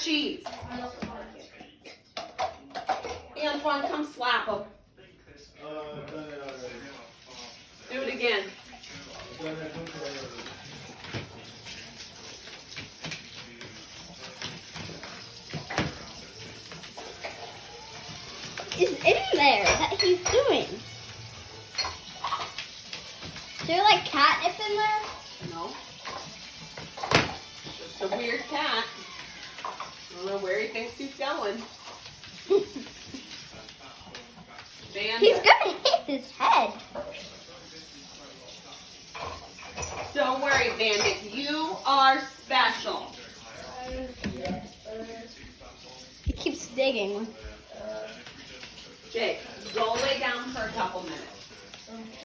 cheese. Antoine, come slap him. Do it again. Is in there that he's doing? Is there like catnip in there? No. Just a weird cat. I don't know where he thinks he's going. Bandit. He's gonna hit his head. Don't worry, Bandit. You are special. He keeps digging. Jake, go lay down for a couple minutes.